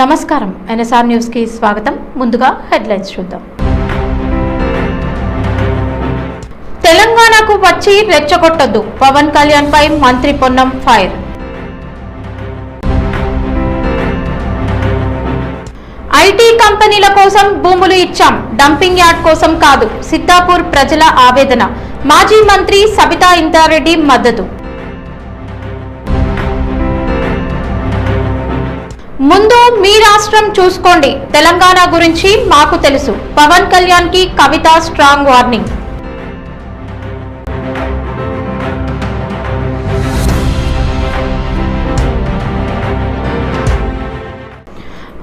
నమస్కారం NSR news కి స్వాగతం. ముందుగా హెడ్లైన్స్ చూద్దాం. తెలంగాణకు వచ్చి రెచ్చగొట్టొద్దు, పవన్ కళ్యాణ్ పై మంత్రి పొన్నం ఫైర్. ఐటీ కంపెనీల కోసం భూములు ఇచ్చాం, డంపింగ్ యార్డ్ కోసం కాదు, సిద్ధాపూర్ ప్రజల ఆవేదన. మాజీ మంత్రి సబితా ఇంద్రారెడ్డి మద్దతు. ముందు మీ రాష్ట్రం చూసుకోండి, తెలంగాణ గురించి మాకు తెలుసు, పవన్ కళ్యాణ్ కి కవిత స్ట్రాంగ్ వార్నింగ్.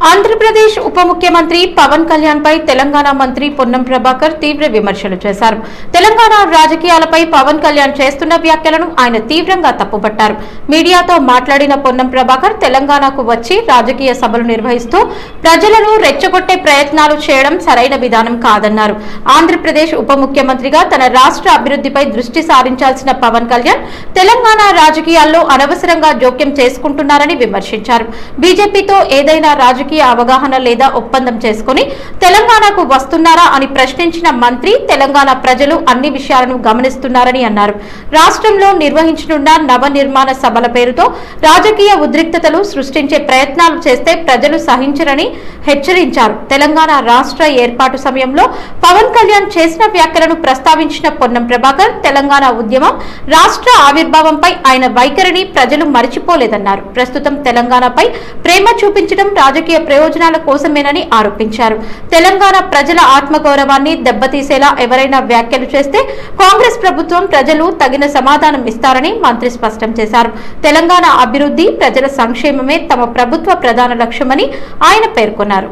ఆంధ్రప్రదేశ్ ఉప ముఖ్యమంత్రి పవన్ కళ్యాణ్ పై తెలంగాణ మంత్రి పొన్నం ప్రభాకర్ తీవ్ర విమర్శలు చేశారు. తెలంగాణ రాజకీయాలపై పవన్ కళ్యాణ్ చేస్తున్న వ్యాఖ్యలను ఆయన తీవ్రంగా తప్పుపట్టారు. మీడియాతో మాట్లాడిన పొన్నం ప్రభాకర్ తెలంగాణకు వచ్చి రాజకీయ సభలు నిర్వహిస్తూ ప్రజలను రెచ్చగొట్టే ప్రయత్నాలు చేయడం సరైన విధానం కాదన్నారు. ఆంధ్రప్రదేశ్ ఉప ముఖ్యమంత్రిగా తన రాష్ట్ర అభివృద్ధిపై దృష్టి సారించాల్సిన పవన్ కళ్యాణ్ తెలంగాణ రాజకీయాల్లో అనవసరంగా జోక్యం చేసుకుంటున్నారని విమర్శించారు. బీజేపీతో ఏదైనా రాజకీయ అవగాహన లేదా ఒప్పందం చేసుకుని తెలంగాణకు వస్తున్నారా అని ప్రశ్నించిన మంత్రి తెలంగాణ ప్రజలు అన్ని విషయాలను గమనిస్తున్నారని అన్నారు. రాష్ట్రంలో నిర్వహించనున్న నవ నిర్మాణ సభల పేరుతో రాజకీయ ఉద్రిక్తతలు సృష్టించే ప్రయత్నాలు చేస్తే ప్రజలు సహించరని హెచ్చరించారు. తెలంగాణ రాష్ట్ర ఏర్పాటు సమయంలో పవన్ కళ్యాణ్ చేసిన వ్యాఖ్యలను ప్రస్తావించిన పొన్నం ప్రభాకర్ తెలంగాణ ఉద్యమం రాష్ట్ర ఆవిర్భావంపై ఆయన వైఖరిని ప్రజలు మరిచిపోలేదన్నారు. ప్రస్తుతం తెలంగాణపై ప్రేమ చూపించడం రాజకీయ ప్రయోజనాల కోసమేనని ఆరోపించారు. తెలంగాణ ప్రజల ఆత్మగౌరవాన్ని దెబ్బతీసేలా ఎవరైనా వ్యాఖ్యలు చేస్తే కాంగ్రెస్ ప్రభుత్వం ప్రజలు తగిన సమాధానం ఇస్తారని మంత్రి స్పష్టం చేశారు. తెలంగాణ అభివృద్ధి, ప్రజల సంక్షేమమే తమ ప్రభుత్వ ప్రధాన లక్ష్యమని ఆయన పేర్కొన్నారు.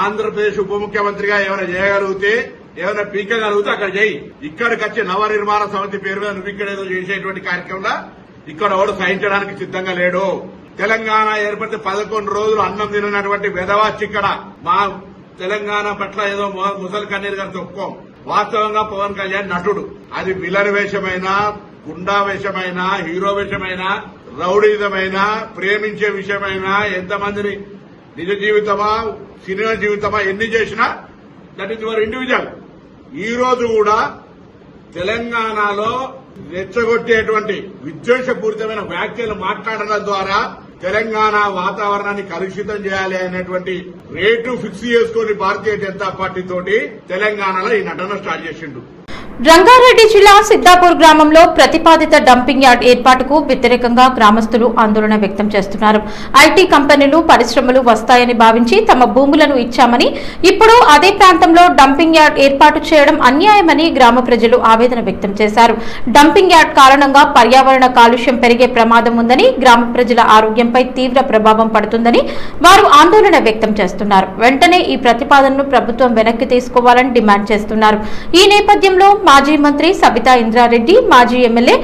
ఆంధ్రప్రదేశ్ ఉప ముఖ్యమంత్రిగా ఏమైనా చేయగలిగితే, ఏమైనా పీకగలిగితే అక్కడ చేయి. ఇక్కడికి వచ్చి నవ నిర్మాణ సమితి పేరు మీద నువ్వు ఇక్కడ ఏదో చేసేటువంటి కార్యక్రమంలో ఇక్కడ ఎవడు సహించడానికి సిద్ధంగా లేడు. తెలంగాణ ఏర్పడితే 11 రోజులు అన్నం తినటువంటి వెధవాచి ఇక్కడ మా తెలంగాణ పట్ల ఏదో ముసలి కన్నీరు గారు చెప్పుకోం. వాస్తవంగా పవన్ కళ్యాణ్ నటుడు. అది విలన్ వేషమైనా, గుండా వేషమైనా, హీరో వేషమైనా, రౌడీజమైనా, ప్రేమించే విషయమైనా, ఎంతమందిని నిజ జీవితమా సినిమా జీవితమా ఎన్ని చేసినా దట్ ఈస్ యువర్ ఇండివిజువల్. ఈ రోజు కూడా తెలంగాణలో రెచ్చగొట్టేటువంటి విద్వేషపూరితమైన వ్యాఖ్యలు మాట్లాడడం ద్వారా తెలంగాణ వాతావరణాన్ని కలుషితం చేయాలి అనేటువంటి రేటు ఫిక్స్ చేసుకుని భారతీయ జనతా పార్టీ తోటి తెలంగాణలో ఈ నటన స్టార్ట్ చేసిండు. రంగారెడ్డి జిల్లా సిద్ధాపూర్ గ్రామంలో ప్రతిపాదిత డంపింగ్ యార్డ్ ఏర్పాటుకు వ్యతిరేకంగా గ్రామస్తులు ఆందోళన వ్యక్తం చేస్తున్నారు. ఐటీ కంపెనీలు, పరిశ్రమలు వస్తాయని భావించి తమ భూములను ఇచ్చామని, ఇప్పుడు అదే ప్రాంతంలో డంపింగ్ యార్డ్ ఏర్పాటు చేయడం అన్యాయమని గ్రామ ప్రజలు ఆవేదన వ్యక్తం చేశారు. డంపింగ్ యార్డ్ కారణంగా పర్యావరణ కాలుష్యం పెరిగే ప్రమాదం ఉందని, గ్రామ ప్రజల ఆరోగ్యంపై తీవ్ర ప్రభావం పడుతుందని వారు ఆందోళన వ్యక్తం చేస్తున్నారు. వెంటనే ఈ ప్రతిపాదనను ప్రభుత్వం వెనక్కి తీసుకోవాలని డిమాండ్ చేస్తున్నారు. ఈ నేపథ్యంలో మాజీ మంత్రి సబితా ఇంద్రారెడ్డి, మాజీ ఎమ్మెల్యే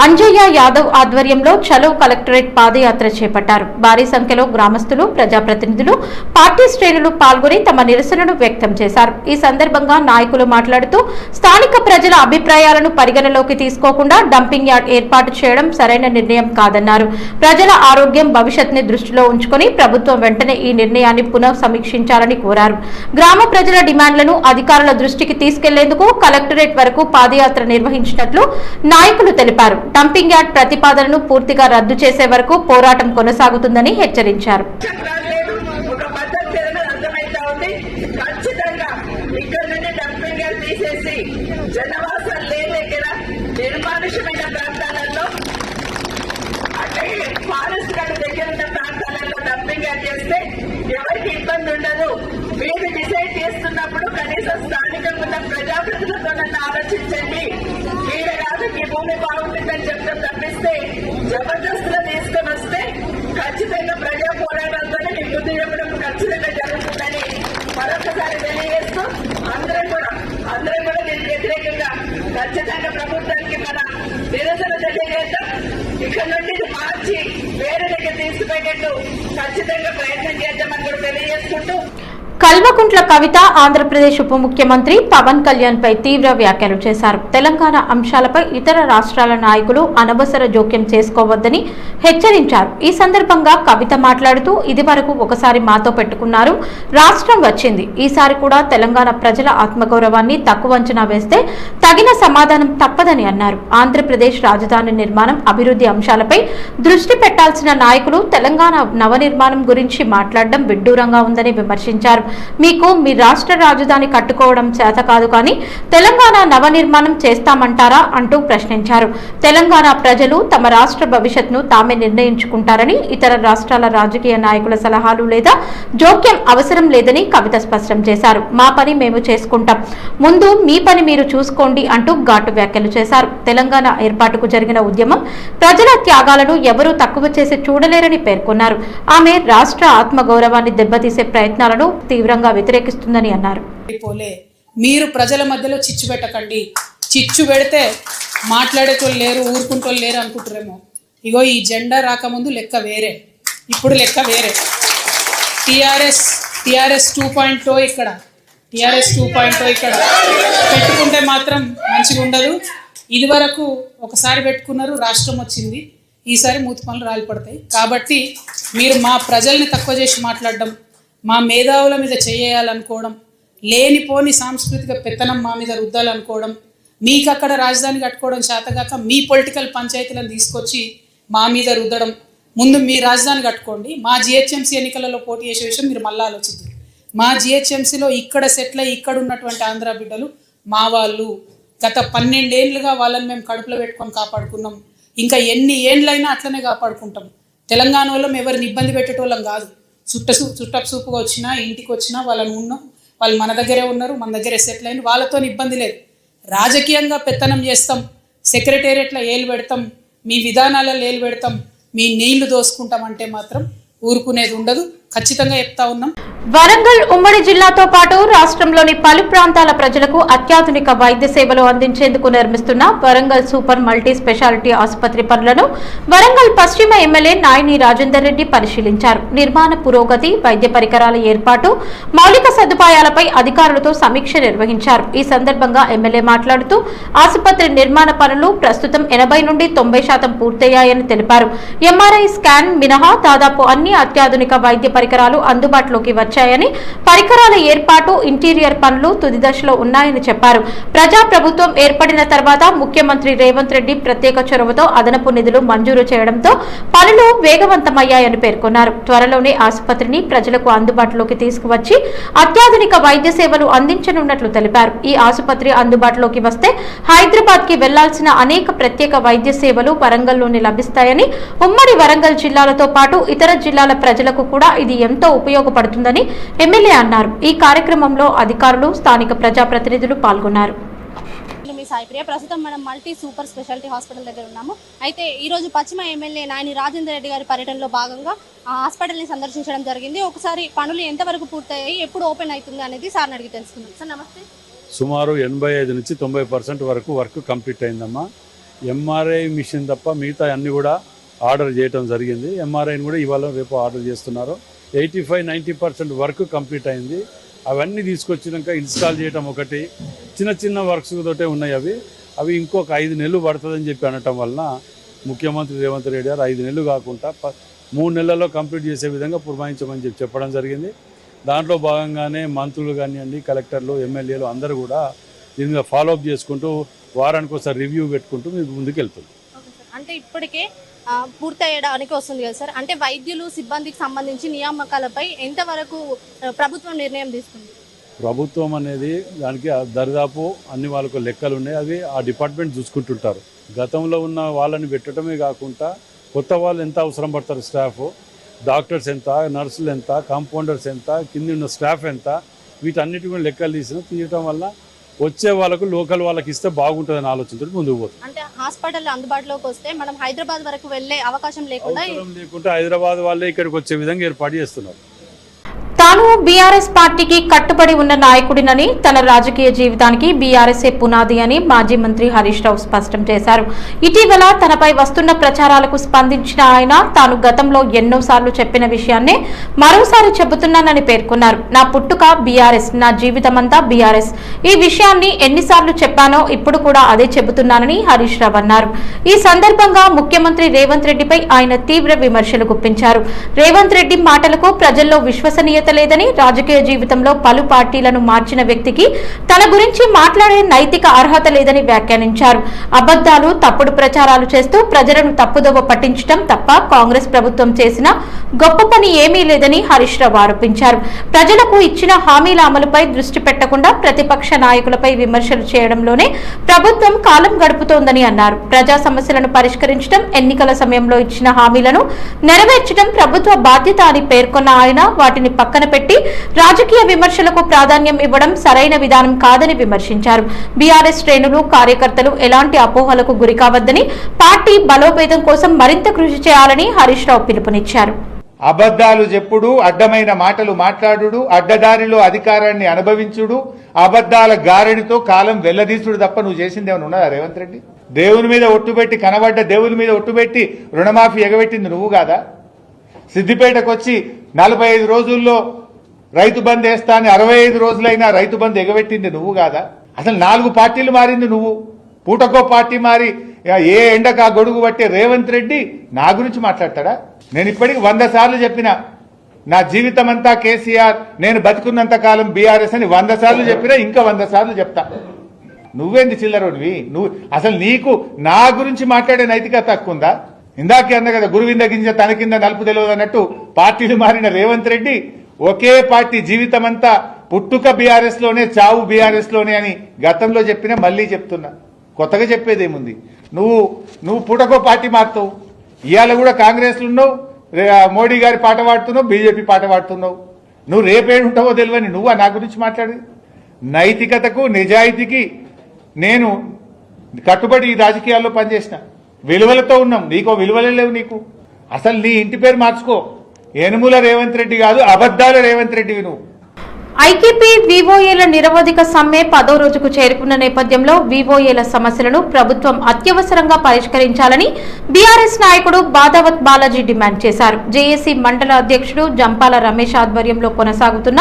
అంజయ్య యాదవ్ ఆధ్వర్యంలో చలో కలెక్టరేట్ పాదయాత్ర చేపట్టారు. భారీ సంఖ్యలో గ్రామస్తులు, ప్రజాప్రతినిధులు, పార్టీ శ్రేణులు పాల్గొని తమ నిరసనను వ్యక్తం చేశారు. ఈ సందర్భంగా నాయకులు మాట్లాడుతూ స్థానిక ప్రజల అభిప్రాయాలను పరిగణలోకి తీసుకోకుండా డంపింగ్ యార్డ్ ఏర్పాటు చేయడం సరైన నిర్ణయం కాదన్నారు. ప్రజల ఆరోగ్యం, భవిష్యత్తుని దృష్టిలో ఉంచుకొని ప్రభుత్వం వెంటనే ఈ నిర్ణయాన్ని పునః సమీక్షించాలని కోరారు. గ్రామ ప్రజల డిమాండ్లను అధికారుల దృష్టికి తీసుకెళ్లేందుకు కలెక్టరేట్ వరకు పాదయాత్ర నిర్వహించినట్లు నాయకులు తెలిపారు. డంపింగ్ యార్డ్ ప్రతిపాదనను పూర్తిగా రద్దు చేసే వరకు పోరాటం కొనసాగుతుందని హెచ్చరించారు. ఎవరికి ఇబ్బంది ఉండదు. మీరు డిసైడ్ చేస్తున్నప్పుడు కనీసం స్థానికంగా ఉన్న ప్రజాప్రతినిధులతో ఆలోచించండి. మీరు కాదు ఈ భూమి బాగుంటుందని చెప్తాం తప్పిస్తే జబర్దస్తుగా తీసుకొని వస్తే ఖచ్చితంగా ప్రజా పోరాటాలతోనే మీ బుద్ధి చెప్పడం ఖచ్చితంగా జరుగుతుందని మరొకసారి తెలియజేస్తూ అందరం కూడా దీనికి వ్యతిరేకంగా ఖచ్చితంగా ప్రభుత్వానికి మన నిరసన తెలియజేద్దాం. ఇక్కడ నుండి మార్చి వేరే దగ్గర తీసుకుపోయేటట్టు ఖచ్చితంగా ప్రయత్నం చేద్దామని కూడా తెలియజేసుకుంటూ కల్వకుంట్ల కవిత ఆంధ్రప్రదేశ్ ఉప ముఖ్యమంత్రి పవన్ కళ్యాణ్ పై తీవ్ర వ్యాఖ్యలు చేశారు. తెలంగాణ అంశాలపై ఇతర రాష్ట్రాల నాయకులు అనవసర జోక్యం చేసుకోవద్దని హెచ్చరించారు. ఈ సందర్భంగా కవిత మాట్లాడుతూ ఇదివరకు ఒకసారి మాతో పెట్టుకున్నారు, రాష్ట్రం వచ్చింది, ఈసారి కూడా తెలంగాణ ప్రజల ఆత్మగౌరవాన్ని తక్కువ అంచనా వేస్తే తగిన సమాధానం తప్పదని అన్నారు. ఆంధ్రప్రదేశ్ రాజధాని నిర్మాణం, అభివృద్ధి అంశాలపై దృష్టి పెట్టాల్సిన నాయకులు తెలంగాణ నవనిర్మాణం గురించి మాట్లాడడం విడ్డూరంగా ఉందని విమర్శించారు. మీకు మీ రాష్ట్ర రాజధాని కట్టుకోవడం చేత కాదు కానీ తెలంగాణ నవనిర్మాణం చేస్తామంటారా అంటూ ప్రశ్నించారు. తెలంగాణ ప్రజలు తమ రాష్ట్ర భవిష్యత్తును తామే నిర్ణయించుకుంటారని, ఇతర రాష్ట్రాల రాజకీయ నాయకుల సలహాలు లేదా జోక్యం అవసరం లేదని కవిత స్పష్టం చేశారు. మా పని మేము చేసుకుంటాం, ముందు మీ పని మీరు చూసుకోండి అంటూ ఘాటు వ్యాఖ్యలు చేశారు. తెలంగాణ ఏర్పాటుకు జరిగిన ఉద్యమం, ప్రజల త్యాగాలను ఎవరూ తక్కువ చేసి చూడలేరని పేర్కొన్నారు. ఆమె రాష్ట్ర ఆత్మగౌరవాన్ని దెబ్బతీసే ప్రయత్నాలను తీవ్రంగా వ్యతిరేకిస్తుందని అన్నారు. మీరు ప్రజల మధ్యలో చిచ్చు పెట్టకండి, చిచ్చు పెడితే మాట్లాడేటోళ్ళు లేరు, ఊరుకుంటోళ్ళు లేరు అనుకుంటారేమో. ఇగో ఈ జెండా రాకముందు లెక్క వేరే, ఇప్పుడు లెక్క వేరే. టీఆర్ఎస్ 2.0 ఇక్కడ, టీఆర్ఎస్ 2.0 ఇక్కడ పెట్టుకుంటే మాత్రం మంచిగా ఉండదు. ఇది వరకు ఒకసారి పెట్టుకున్నారు, రాష్ట్రం వచ్చింది, ఈసారి మూతి పనులు రాలిపడతాయి. కాబట్టి మీరు మా ప్రజల్ని తక్కువ చేసి మాట్లాడడం, మా మేధావుల మీద చేయాలనుకోవడం, లేనిపోని సాంస్కృతిక పెత్తనం మా మీద రుద్దాలనుకోవడం, మీకు అక్కడ రాజధాని కట్టుకోవడం చేతగాక మీ పొలిటికల్ పంచాయతీలను తీసుకొచ్చి మా మీద రుద్దడం. ముందు మీ రాజధాని కట్టుకోండి, మా జిహెచ్ఎంసీ ఎన్నికలలో పోటీ చేసే విషయం మీరు మళ్ళీ ఆలోచిద్దాం. మా జిహెచ్ఎంసీలో ఇక్కడ సెటిల్ అయ్యి ఇక్కడ ఉన్నటువంటి ఆంధ్ర బిడ్డలు మా వాళ్ళు. గత 12 ఏళ్ళుగా వాళ్ళని మేము కడుపులో పెట్టుకొని కాపాడుకున్నాం, ఇంకా ఎన్ని ఏండ్లైనా అట్లనే కాపాడుకుంటాం. తెలంగాణ వాళ్ళం ఎవరిని ఇబ్బంది పెట్టేటోళ్ళం కాదు. చుట్టపు చూపుగా వచ్చినా, ఇంటికి వచ్చినా వాళ్ళని ఉన్నాం, వాళ్ళు మన దగ్గరే ఉన్నారు, మన దగ్గరే సెటిల్ అయిన, వాళ్ళతో ఇబ్బంది లేదు. రాజకీయంగా పెత్తనం చేస్తాం, సెక్రటేరియట్లో ఏలు పెడతాం, మీ విధానాలలో ఏలు పెడతాం, మీ నీళ్లు దోసుకుంటాం అంటే మాత్రం ఊరుకునేది ఉండదు. ఖచ్చితంగా చెప్తా ఉన్నాం. వరంగల్ ఉమ్మడి జిల్లాతో పాటు రాష్ట్రంలోని పలు ప్రాంతాల ప్రజలకు అత్యాధునిక వైద్య సేవలు అందించేందుకు నిర్మిస్తున్న వరంగల్ సూపర్ మల్టీ స్పెషాలిటీ ఆసుపత్రి పనులను వరంగల్ పశ్చిమ ఎమ్మెల్యే నాయని రాజేందర్ రెడ్డి పరిశీలించారు. నిర్మాణ పురోగతి, వైద్య పరికరాల ఏర్పాటు, మౌలిక సదుపాయాలపై అధికారులతో సమీక్ష నిర్వహించారు. ఈ సందర్భంగా ఎమ్మెల్యే మాట్లాడుతూ ఆసుపత్రి నిర్మాణ పనులు ప్రస్తుతం 80 నుండి 90% పూర్తయ్యాయని తెలిపారు. ఎంఆర్ఐ స్కాన్ మినహా దాదాపు అన్ని అత్యాధునిక వైద్య పరికరాలు అందుబాటులోకి వచ్చాయని, పరికరాల ఏర్పాటు, ఇంటీరియర్ పనులు తుది దశలో ఉన్నాయని చెప్పారు. ప్రజాప్రభుత్వం ఏర్పడిన తర్వాత ముఖ్యమంత్రి రేవంత్ రెడ్డి ప్రత్యేక చొరవతో అదనపు నిధులు మంజూరు చేయడంతో పనులు వేగవంతమయ్యాయని పేర్కొన్నారు. త్వరలోనే ఆసుపత్రిని ప్రజలకు అందుబాటులోకి తీసుకువచ్చి అత్యాధునిక వైద్య సేవలు అందించనున్నట్లు తెలిపారు. ఈ ఆసుపత్రి అందుబాటులోకి వస్తే హైదరాబాద్ కి వెళ్లాల్సిన అనేక ప్రత్యేక వైద్య సేవలు వరంగల్లోనే లభిస్తాయని, ఉమ్మడి వరంగల్ జిల్లాలతో పాటు ఇతర జిల్లాల ప్రజలకు కూడా ఇది ఎంతో ఉపయోగపడుతుందని ఎమ్మెల్యే అన్నారు. ఈ కార్యక్రమంలో అధికారులు, స్థానిక ప్రజాప్రతినిధులు పాల్గొన్నారు. సాయిప్రియ, ప్రస్తుతం మనం మల్టీ సూపర్ స్పెషాలిటీ హాస్పిటల్ దగ్గర ఉన్నాము. అయితే ఈరోజు పశ్చిమ ఎమ్మెల్యే నాయని రాజేందర్ రెడ్డి గారి పర్యటనలో భాగంగా ఆ హాస్పిటల్ని సందర్శించడం జరిగింది. ఒకసారి పనులు ఎంతవరకు పూర్తయ్యాయి, ఎప్పుడు ఓపెన్ అవుతుంది అనేది సార్ని అడిగి తెలుసుకుందాం. సార్ నమస్తే. సుమారు 85 నుంచి 90% వరకు వర్క్ కంప్లీట్ అయిందమ్మా. ఎంఆర్ఐ మిషన్ తప్ప మిగతా అన్ని కూడా ఆర్డర్ చేయడం జరిగింది. ఎంఆర్ఐని కూడా ఇవాళ రేపు ఆర్డర్ చేస్తున్నారు. 85-90% వర్క్ కంప్లీట్ అయింది. అవన్నీ తీసుకొచ్చినాక ఇన్స్టాల్ చేయడం ఒకటి, చిన్న వర్క్స్ తోటే ఉన్నాయి. అవి ఇంకొక 5 నెలలు పడుతుందని చెప్పి అనటం వలన ముఖ్యమంత్రి రేవంత్ రెడ్డి గారు 5 నెలలు కాకుండా 3 నెలల్లో కంప్లీట్ చేసే విధంగా పురమాయించమని చెప్పడం జరిగింది. దాంట్లో భాగంగానే మంత్రులు కానివ్వండి, కలెక్టర్లు, ఎమ్మెల్యేలు అందరూ కూడా దీని మీద ఫాలోఅప్ చేసుకుంటూ వారానికి ఒకసారి రివ్యూ పెట్టుకుంటూ మీకు ముందుకు వెళ్తుంది. అంటే ఇప్పటికే పూర్తయ్యడానికి వస్తుంది కదా సార్, అంటే వైద్యులు, సిబ్బందికి సంబంధించి నియామకాలపై ఎంతవరకు ప్రభుత్వం నిర్ణయం తీసుకుంది? ప్రభుత్వం అనేది దానికి దరిదాపు అన్ని వాళ్ళకు లెక్కలు ఉన్నాయి. అవి ఆ డిపార్ట్మెంట్ చూసుకుంటుంటారు. గతంలో ఉన్న వాళ్ళని పెట్టడమే కాకుండా కొత్త వాళ్ళు ఎంత అవసరం పడతారు, స్టాఫ్, డాక్టర్స్ ఎంత, నర్సులు ఎంత, కాంపౌండర్స్ ఎంత, కింద ఉన్న స్టాఫ్ ఎంత, వీటన్నిటి కూడా లెక్కలు తీయటం వల్ల వచ్చే వాళ్ళకు లోకల్ వాళ్ళకి ఇస్తే బాగుంటుందని ఆలోచనతో ముందుకు పోతుంది. అంటే హాస్పిటల్ అందుబాటులోకి వస్తే మనం హైదరాబాద్ వరకు వెళ్లే అవకాశం లేకుండా హైదరాబాద్ వాళ్ళే ఇక్కడికి వచ్చే విధంగా ఏర్పాటు చేస్తున్నారు. తాను బీఆర్ఎస్ పార్టీకి కట్టుబడి ఉన్న నాయకుడినని, తన రాజకీయ జీవితానికి బీఆర్ఎస్ఏ పునాది అని మాజీ మంత్రి హరీష్ రావు స్పష్టం చేశారు. ఇటీవల తనపై వస్తున్న ప్రచారాలకు స్పందించిన ఆయన తాను గతంలో ఎన్నోసార్లు చెప్పిన విషయాన్నే మరోసారి చెబుతున్నానని పేర్కొన్నారు. నా పుట్టుక బీఆర్ఎస్, నా జీవితమంతా బీఆర్ఎస్. ఈ విషయాన్ని ఎన్నిసార్లు చెప్పానో ఇప్పుడు కూడా అదే చెబుతున్నానని హరీష్ రావు అన్నారు. ఈ సందర్భంగా ముఖ్యమంత్రి రేవంత్ రెడ్డిపై ఆయన తీవ్ర విమర్శలు గుప్పించారు. రేవంత్ రెడ్డి మాటలకు ప్రజల్లో విశ్వసనీయత లేదని, రాజకీయ జీవితంలో పలు పార్టీలను మార్చిన వ్యక్తికి తన గురించి మాట్లాడే నైతిక అర్హత లేదని వ్యాఖ్యానించారు. అబద్దాలు, తప్పుడు ప్రచారాలు చేస్తూ ప్రజలను తప్పుదోవ పట్టించడం తప్ప కాంగ్రెస్ ప్రభుత్వం చేసిన గొప్ప పని ఏమీ లేదని హరీష్ రావు ఆరోపించారు. ప్రజలకు ఇచ్చిన హామీల అమలుపై దృష్టి పెట్టకుండా ప్రతిపక్ష నాయకులపై విమర్శలు చేయడంలోనే ప్రభుత్వం కాలం గడుపుతోందని అన్నారు. ప్రజా సమస్యలను పరిష్కరించడం, ఎన్నికల సమయంలో ఇచ్చిన హామీలను నెరవేర్చడం ప్రభుత్వ బాధ్యత అని పేర్కొన్న ఆయన వాటిని పక్కన పెట్టి రాజకీయ విమర్శలకు ప్రాధాన్యం ఇవ్వడం సరైన విధానం కాదని విమర్శించారు. బీఆర్ఎస్ శ్రేణులు, కార్యకర్తలు ఎలాంటి అపోహలకు గురికావద్దని, పార్టీ బలోపేతం కోసం మరింత కృషి చేయాలని హరీష్ రావు పిలుపునిచ్చారు. అబద్ధాలు చెప్పుడు, అడ్డమైన మాటలు మాట్లాడుడు, అడ్డదారిలో అధికారాన్ని అనుభవించుడు, అబద్ధాల గారడితో కాలం వెల్లదీసుడు తప్ప నువ్వు చేసింది ఏమైనా ఉన్నదా రేవంత్ రెడ్డి? దేవుని మీద ఒట్టుబెట్టి, కనబడ్డ దేవుని మీద ఒట్టుబెట్టి రుణమాఫీ ఎగబెట్టింది నువ్వు కాదా? సిద్దిపేటకు వచ్చి 45 రోజుల్లో రైతు బంద్ వేస్తా అని 65 రోజులైనా రైతు బంద్ ఎగబెట్టింది నువ్వు కాదా? అసలు 4 పార్టీలు మారింది నువ్వు. పూటకో పార్టీ మారి ఏ ఎండకు ఆ గొడుగు పట్టే రేవంత్ రెడ్డి నా గురించి మాట్లాడతాడా? నేను ఇప్పటికి 100 సార్లు చెప్పినా నా జీవితం అంతా కేసీఆర్, నేను బతుకున్నంత కాలం బీఆర్ఎస్ అని 100 సార్లు చెప్పినా, ఇంకా 100 సార్లు చెప్తా. నువ్వేంది చిల్లరోడివి? నువ్వు అసలు నీకు నా గురించి మాట్లాడే నైతికత తక్కువ ఉందా? ఇందాకే అన్న కదా, గురువింద గింజ తన కింద నలుపు తెలియదు అన్నట్టు పార్టీలు మారిన రేవంత్ రెడ్డి ఒకే పార్టీ జీవితం అంతా పుట్టుక బీఆర్ఎస్ లోనే, చావు బీఆర్ఎస్ లోనే అని గతంలో చెప్పినా మళ్లీ చెప్తున్నా. కొత్తగా చెప్పేదేముంది? నువ్వు పూటకో పార్టీ మారుతావు. ఇవాళ కూడా కాంగ్రెస్ లో ఉన్నావు, మోడీ గారి పాట పాడుతున్నావు, బీజేపీ పాట పాడుతున్నావు. నువ్వు రేపేడుంటావో తెలియని నువ్వా నా గురించి మాట్లాడేది? నైతికతకు, నిజాయితీకి నేను కట్టుబడి ఈ రాజకీయాల్లో పనిచేసిన, విలువలతో ఉన్నాం. నీకో విలువలే లేవు. నీకు అసలు నీ ఇంటి పేరు మార్చుకో. యనుమల రేవంత్ రెడ్డి కాదు, అబద్దాల రేవంత్ రెడ్డివి నువ్వు. ఐకేపీ వివోఏల నిరవధిక సమ్మె 10వ రోజుకు చేరుకున్న నేపథ్యంలో వివోఏల సమస్యలను ప్రభుత్వం అత్యవసరంగా పరిష్కరించాలని బీఆర్ఎస్ నాయకుడు బాదావత్ బాలాజీ డిమాండ్ చేశారు. జేఏసీ మండల అధ్యక్షుడు జంపాల రమేష్ ఆధ్వర్యంలో కొనసాగుతున్న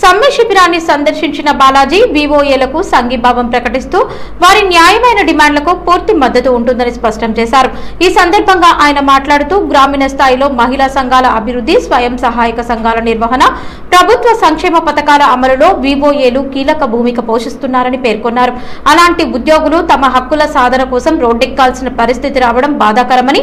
సమ్మె శిబిరాన్ని సందర్శించిన బాలాజీ వివోఏలకు సంఘీభావం ప్రకటిస్తూ వారి న్యాయమైన డిమాండ్లకు పూర్తి మద్దతు ఉంటుందని స్పష్టం చేశారు. ఈ సందర్భంగా ఆయన మాట్లాడుతూ గ్రామీణ స్థాయిలో మహిళా సంఘాల అభివృద్ధి, స్వయం సహాయక సంఘాల నిర్వహణ, ప్రభుత్వ సంక్షేమ పథకాల అమలులో వివోఏలు కీలక భూమిక పోషిస్తున్నారని పేర్కొన్నారు. అలాంటి ఉద్యోగులు తమ హక్కుల సాధన కోసం రోడ్డెక్కాల్సిన పరిస్థితి రావడం బాధాకరమని,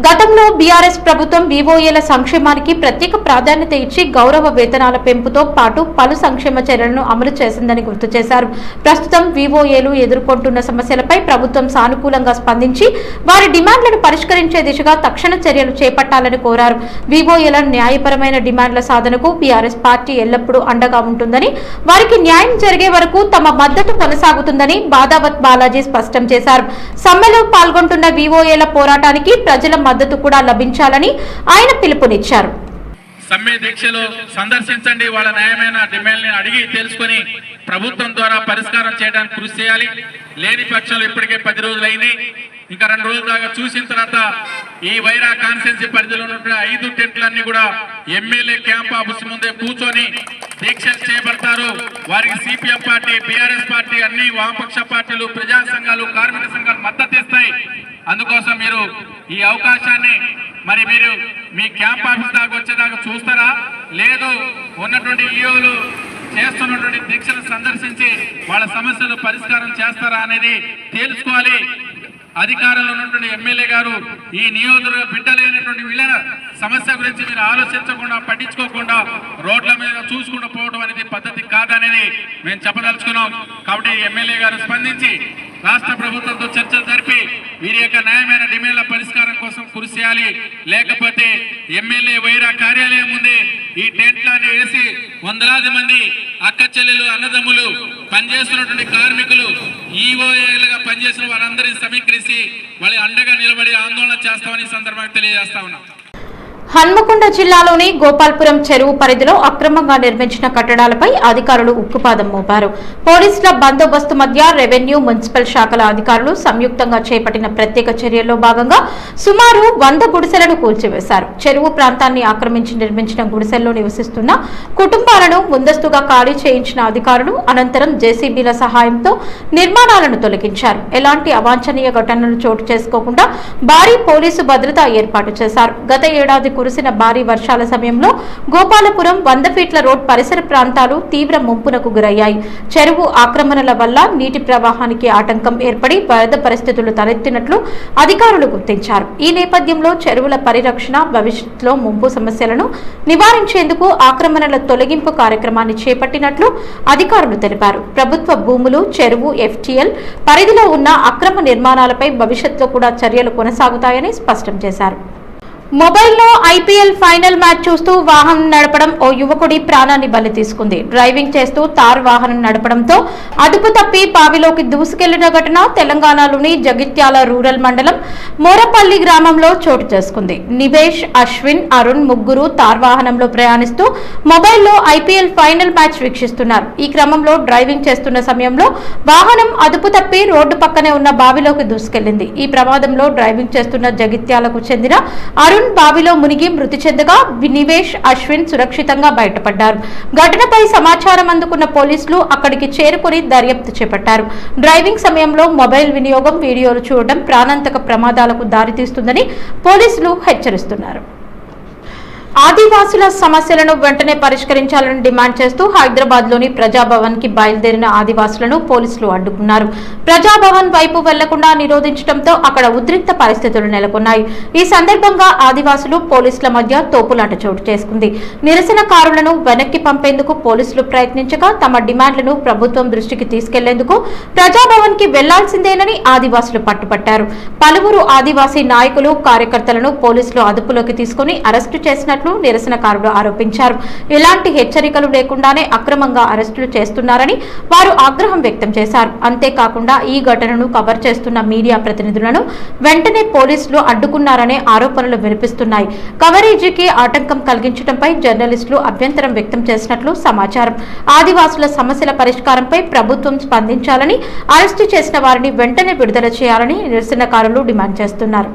గతంలో బీఆర్ఎస్ ప్రభుత్వం వివోఏల సంక్షేమానికి ప్రత్యేక ప్రాధాన్యత ఇచ్చి గౌరవ వేతనాల పెంపుతో పాటు పలు సంక్షేమ చర్యలను అమలు చేసిందని గుర్తు చేశారు. ప్రస్తుతం వివోఏలు ఎదుర్కొంటున్న సమస్యలపై ప్రభుత్వం సానుకూలంగా స్పందించి వారి డిమాండ్లను పరిష్కరించే దిశగా తక్షణ చర్యలు చేపట్టాలని కోరారు. వివోఏల న్యాయపరమైన డిమాండ్ల సాధనకు బీఆర్ఎస్ పార్టీ ఎల్లప్పుడూ అండగా ఉంటుందని, వారికి న్యాయం జరిగే వరకు తమ మద్దతు కొనసాగుతుందని బాదావత్ బాలాజీ స్పష్టం చేశారు. సమ్మెలో పాల్గొంటున్న వివోఏల పోరాటానికి ప్రజల మద్దతు కూడా లభించాలని ఆయన పిలుపునిచ్చారు. సమ్మె దీక్షలు సందర్శించండి, వాళ్ళ న్యాయమైన డిమాండ్లను అడిగి తెలుసుకుని ప్రభుత్వం ద్వారా పరిష్కారం చేయడానికి కృషి చేయాలి. లేని పక్షాలు ఇప్పటికే 10 రోజులైంది, ఇంకా 2 రోజుల దాకా చూసిన తర్వాత ఈ వైరా కాన్స్టిట్యున్సీ పరిధిలో ఉన్న 5 టెంట్లన్నీ కూడా ఎమ్మెల్యే క్యాంప్ ఆఫీస్ ముందే కూర్చొని దీక్షలు చేపడతారు. వారికి సిపిఎం పార్టీ, బీఆర్ఎస్ పార్టీ, అన్ని వామపక్ష పార్టీలు, ప్రజా సంఘాలు, కార్మిక సంఘాలు మద్దతు ఇస్తాయి. అందుకోసం మీరు ఈ అవకాశాన్ని మీరు మీ క్యాంప్ ఆఫీస్ దాకా వచ్చేదాకా చూస్తారా, లేదు ఉన్నటువంటి ఈఓలు చేస్తున్నటువంటి దీక్షలు సందర్శించి వాళ్ళ సమస్యలు పరిష్కారం చేస్తారా అనేది తెలుసుకోవాలి. అధికారంలో ఉన్నటువంటి ఎమ్మెల్యే గారు ఈ నియోజకవర్గ బిడ్డలైనటువంటి వీళ్ళ సమస్య గురించి మీరు ఆలోచించకుండా, పట్టించుకోకుండా రోడ్ల మీద చూసుకుంటూ పోవడం అనేది పద్ధతి కాదనేది మేము చెప్పదలుచుకున్నాం. కాబట్టి ఎమ్మెల్యే గారు స్పందించి రాష్ట్ర ప్రభుత్వంతో చర్చలు జరిపి వీరి యొక్క న్యాయమైన డిమాండ్ల పరిష్కారం కోసం కృషి చేయాలి. లేకపోతే ఎమ్మెల్యే వైరా కార్యాలయం ముందే ఈ టెంట్లని వేసి వందలాది మంది అక్క చెల్లెలు, అన్నదమ్ములు, పనిచేస్తున్నటువంటి కార్మికులు, ఈఓఏలుగా పనిచేసిన వారందరినీ సమీకరించి వాళ్ళ అండగా నిలబడి ఆందోళన చేస్తామని సందర్భంగా తెలియజేస్తా ఉన్నాం. హన్మకొండ జిల్లాలోని గోపాల్పురం చెరువు పరిధిలో అక్రమంగా నిర్మించిన కట్టడాలపై అధికారులు ఉక్కుపాదం మోపారు. పోలీసుల బందోబస్తు మధ్య రెవెన్యూ, మున్సిపల్ శాఖల అధికారులు సంయుక్తంగా చేపట్టిన ప్రత్యేక చర్యల్లో భాగంగా సుమారు 100 గుడిసెలను కూల్చివేశారు. చెరువు ప్రాంతాన్ని ఆక్రమించి నిర్మించిన గుడిసెల్లో నివసిస్తున్న కుటుంబాలను ముందస్తుగా ఖాళీ చేయించిన అధికారులు అనంతరం జేసీబీల సహాయంతో నిర్మాణాలను తొలగించారు. ఎలాంటి అవాంఛనీయ ఘటనలు చోటు చేసుకోకుండా భారీ పోలీసు భద్రత ఏర్పాటు చేశారు. గత ఏడాది కురిసిన భారీ వర్షాల సమయంలో గోపాలపురం 100 ఫీట్ల రోడ్ పరిసర ప్రాంతాలు తీవ్ర ముంపునకు గురయ్యాయి. చెరువు ఆక్రమణల వల్ల నీటి ప్రవాహానికి ఆటంకం ఏర్పడి వరద పరిస్థితులు తలెత్తినట్లు అధికారులు గుర్తించారు. ఈ నేపథ్యంలో చెరువుల పరిరక్షణ, భవిష్యత్తులో ముంపు సమస్యలను నివారించేందుకు ఆక్రమణల తొలగింపు కార్యక్రమాన్ని చేపట్టినట్లు అధికారులు తెలిపారు. ప్రభుత్వ భూములు, చెరువు, FTL పరిధిలో ఉన్న అక్రమ నిర్మాణాలపై భవిష్యత్తులో కూడా చర్యలు కొనసాగుతాయని స్పష్టం చేశారు. మొబైల్లో IPL ఫైనల్ మ్యాచ్ చూస్తూ వాహనం నడపడం ఓ యువకుడి ప్రాణాన్ని బలి తీసుకుంది. డ్రైవింగ్ చేస్తూ తార్ వాహనం నడపడంతో అదుపు తప్పి బావిలోకి దూసుకెళ్లిన ఘటన తెలంగాణలోని జగిత్యాల రూరల్ మండలం మోరపల్లి గ్రామంలో చోటు చేసుకుంది. నివేష్, అశ్విన్, అరుణ్ ముగ్గురు తార్ వాహనంలో ప్రయాణిస్తూ మొబైల్లో IPL ఫైనల్ మ్యాచ్ వీక్షిస్తున్నారు. ఈ క్రమంలో డ్రైవింగ్ చేస్తున్న సమయంలో వాహనం అదుపు తప్పి రోడ్డు పక్కనే ఉన్న బావిలోకి దూసుకెళ్లింది. ఈ ప్రమాదంలో డ్రైవింగ్ చేస్తున్న జగిత్యాలకు చెందిన అరుణ్ బావిలో మునిగి మృతి చెందగా నివేష్, అశ్విన్ సురక్షితంగా బయటపడ్డారు. ఘటనపై సమాచారం అందుకున్న పోలీసులు అక్కడికి చేరుకుని దర్యాప్తు చేపట్టారు. డ్రైవింగ్ సమయంలో మొబైల్ వినియోగం, వీడియోలు చూడడం ప్రాణాంతక ప్రమాదాలకు దారితీస్తుందని పోలీసులు హెచ్చరిస్తున్నారు. ఆదివాసుల సమస్యలను వెంటనే పరిష్కరించాలని డిమాండ్ చేస్తూ హైదరాబాద్లోని ప్రజాభవన్ కి బయలుదేరిన ఆదివాసులను పోలీసులు అడ్డుకున్నారు. ప్రజాభవన్ వైపు వెళ్లకుండా నిరోధించడంతో అక్కడ ఉద్రిక్త పరిస్థితులు నెలకొన్నాయి. ఈ సందర్భంగా ఆదివాసులు, పోలీసుల మధ్య తోపులాట చోటు చేసుకుంది. నిరసనకారులను వెనక్కి పంపేందుకు పోలీసులు ప్రయత్నించగా తమ డిమాండ్లను ప్రభుత్వం దృష్టికి తీసుకెళ్లేందుకు ప్రజాభవన్ కి వెళ్లాల్సిందేనని ఆదివాసులు పట్టుపట్టారు. పలువురు ఆదివాసీ నాయకులు, కార్యకర్తలను పోలీసులు అదుపులోకి తీసుకుని అరెస్టు చేసినట్లు నిరసనకారులు ఆరోపించారు. ఎలాంటి హెచ్చరికలు లేకుండానే అక్రమంగా అరెస్టులు చేస్తున్నారని వారు ఆగ్రహం వ్యక్తం చేశారు. అంతేకాకుండా ఈ ఘటనను కవర్ చేస్తున్న మీడియా ప్రతినిధులను వెంటనే పోలీసులు అడ్డుకున్నారనే ఆరోపణలు వినిపిస్తున్నాయి. కవరేజీకి ఆటంకం కలిగించడంపై జర్నలిస్టులు అభ్యంతరం వ్యక్తం చేసినట్లు సమాచారం. ఆదివాసుల సమస్యల పరిష్కారంపై ప్రభుత్వం స్పందించాలని, అరెస్టు చేసిన వారిని వెంటనే విడుదల చేయాలని నిరసనకారులు డిమాండ్ చేస్తున్నారు.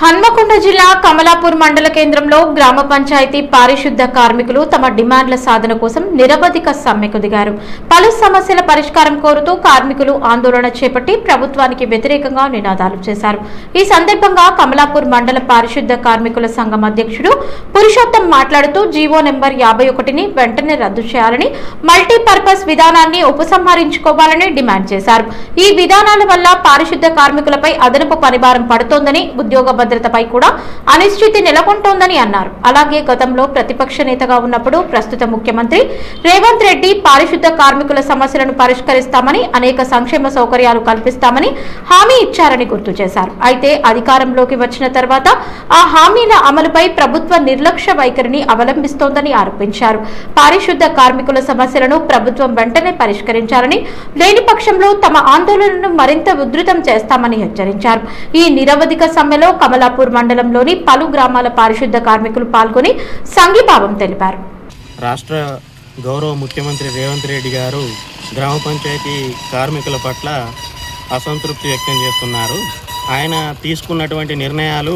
హన్మకొండ జిల్లా కమలాపూర్ మండల కేంద్రంలో గ్రామ పంచాయతీ పారిశుద్ధ కార్మికులు తమ డిమాండ్ల సాధన కోసం నిరవధిక సమ్మెకు దిగారు. పలు సమస్యల పరిష్కారం కోరుతూ కార్మికులు ఆందోళన చేపట్టి ప్రభుత్వానికి వ్యతిరేకంగా నినాదాలు చేశారు. ఈ సందర్భంగా కమలాపూర్ మండల పారిశుద్ధ కార్మికుల సంఘం అధ్యక్షుడు పురుషోత్తం మాట్లాడుతూ జీవో నెంబర్ 51ని వెంటనే రద్దు చేయాలని, మల్టీపర్పస్ విధానాన్ని ఉపసంహరించుకోవాలని డిమాండ్ చేశారు. ఈ విధానాల వల్ల పారిశుద్ధ కార్మికులపై అదనపు పనిభారం పడుతోందని, ఉద్యోగ భద్రతపై కూడా అనిశ్చితి నెలకొంటోందని అన్నారు. అలాగే గతంలో ప్రతిపక్ష నేతగా ఉన్నప్పుడు ప్రస్తుత ముఖ్యమంత్రి రేవంత్ రెడ్డి పారిశుద్ధ కార్మికుల సమస్యలను పరిష్కరిస్తామని, అనేక సంక్షేమ సౌకర్యాలు కల్పిస్తామని హామీ ఇచ్చారని గుర్తు చేశారు. అయితే అధికారంలోకి వచ్చిన తర్వాత ఆ హామీల అమలుపై ప్రభుత్వ నిర్లక్ష్య వైఖరిని అవలంబిస్తోందని ఆరోపించారు. పారిశుద్ధ కార్మికుల సమస్యలను ప్రభుత్వం వెంటనే పరిష్కరించాలని, లేని పక్షంలో తమ ఆందోళనను మరింత ఉధృతం చేస్తామని హెచ్చరించారు. ఈ నిరవధిక సమ్మెలో కమలాపూర్ మండలంలోని పలు గ్రామాల పారిశుద్ధ కార్మికులు పాల్గొని సంఘీభావం తెలిపారు. రాష్ట్ర గౌరవ ముఖ్యమంత్రి రేవంత్ రెడ్డి గారు గ్రామ పంచాయతీ కార్మికుల పట్ల అసంతృప్తి వ్యక్తం చేస్తున్నారు. ఆయన తీసుకున్నటువంటి నిర్ణయాలు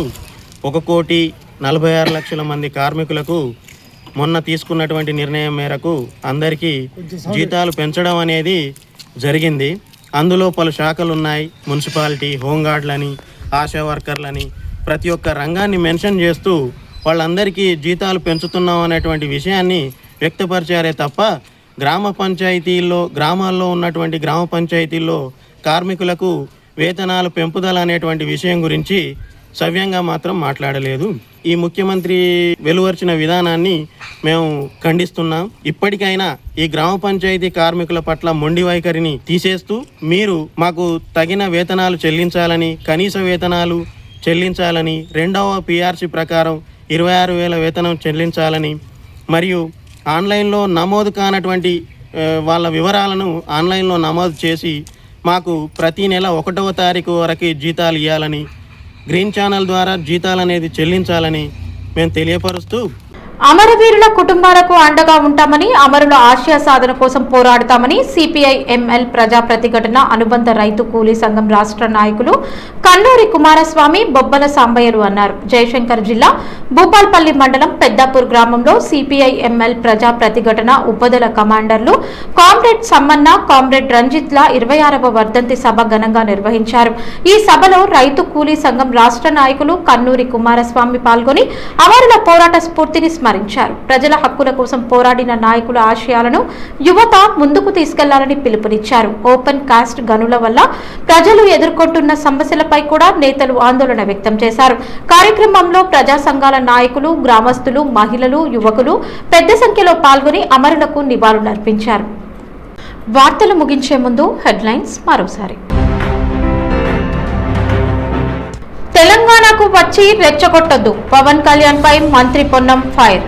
1,46,00,000 మంది కార్మికులకు మొన్న తీసుకున్నటువంటి నిర్ణయం మేరకు అందరికీ జీతాలు పెంచడం అనేది జరిగింది. అందులో పలు శాఖలు ఉన్నాయి. మున్సిపాలిటీ, హోంగార్డులని, ఆశా వర్కర్లని, ప్రతి ఒక్క రంగాన్ని మెన్షన్ చేస్తూ వాళ్ళందరికీ జీతాలు పెంచుతున్నాం అనేటువంటి విషయాన్ని వ్యక్తపరిచారే తప్ప గ్రామాల్లో ఉన్నటువంటి గ్రామ పంచాయతీల్లో కార్మికులకు వేతనాలు పెంపుదల అనేటువంటి విషయం గురించి సవ్యంగా మాత్రం మాట్లాడలేదు. ఈ ముఖ్యమంత్రి వెలువరిచిన విధానాన్ని మేము ఖండిస్తున్నాం. ఇప్పటికైనా ఈ గ్రామ పంచాయతీ కార్మికుల పట్ల మొండి వైఖరిని తీసేస్తూ మీరు మాకు తగిన వేతనాలు చెల్లించాలని, కనీస వేతనాలు చెల్లించాలని, 2వ PRC ప్రకారం 26,000 వేతనం చెల్లించాలని, మరియు ఆన్లైన్లో నమోదు కానటువంటి వాళ్ళ వివరాలను ఆన్లైన్లో నమోదు చేసి మాకు ప్రతి నెల 1వ తారీఖు వరకు జీతాలు ఇవ్వాలని, గ్రీన్ ఛానల్ ద్వారా జీతాలు అనేది చెల్లించాలని మేము తెలియపరుస్తూ అమరవీరుల కుటుంబాలకు అండగా ఉంటామని, అమరుల ఆశయ సాధన కోసం పోరాడతామని సిపిఐ ఎంఎల్ ప్రజా ప్రతిఘటన అనుబంధ రైతు కూలీ సంఘం రాష్ట్ర నాయకులు కన్నూరి కుమారస్వామి, బొబ్బల సాంబయ్యలు అన్నారు. జయశంకర్ జిల్లా భూపాల్పల్లి మండలం పెద్దాపూర్ గ్రామంలో సిపిఐ ఎంఎల్ ప్రజా ప్రతిఘటన ఉపదళ కమాండర్లు కామ్రేడ్ సమ్మన్న, కామ్రేడ్ రంజిత్ల 26వ వర్ధంతి సభ ఘనంగా నిర్వహించారు. ఈ సభలో రైతు కూలీ సంఘం రాష్ట్ర నాయకులు కన్నూరి కుమారస్వామి పాల్గొని అమరుల పోరాట స్ఫూర్తిని స్మరించారు. ప్రజల హక్కుల కోసం పోరాడిన నాయకుల ఆశయాలను యువత ముందుకు తీసుకెళ్లాలని పిలుపునిచ్చారు. ఓపెన్ కాస్ట్ గనుల వల్ల ప్రజలు ఎదుర్కొంటున్న సమస్యలపై కూడా నేతలు ఆందోళన వ్యక్తం చేశారు. కార్యక్రమంలో ప్రజా సంఘాల నాయకులు, గ్రామస్తులు, మహిళలు, యువకులు పెద్ద సంఖ్యలో పాల్గొని అమరులకు నివాళులర్పించారు. వార్తలు ముగించే ముందు హెడ్లైన్స్ మరోసారి. తెలంగాణకు వచ్చి రెచ్చగొట్టొద్దు, పవన్ కళ్యాణ్ పై మంత్రి పొన్నం ఫైర్.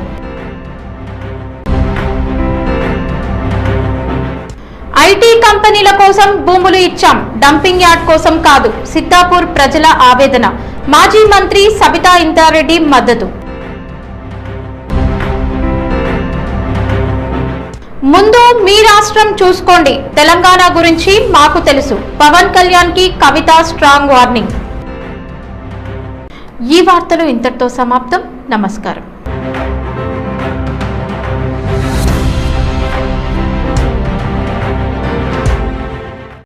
ఐటీ కంపెనీల కోసం భూములు ఇచ్చాం, డంపింగ్ యార్డ్ కోసం కాదు, సిద్దాపూర్ ప్రజల ఆవేదన. మాజీ మంత్రి సబితా ఇంద్రారెడ్డి మద్దతు. ముందు మీ రాష్ట్రం చూసుకోండి, తెలంగాణ గురించి మాకు తెలుసు, పవన్ కళ్యాణ్ కి కవిత స్ట్రాంగ్ వార్నింగ్. ఈ వార్తలు ఇంతటితో సమాప్తం. నమస్కారం.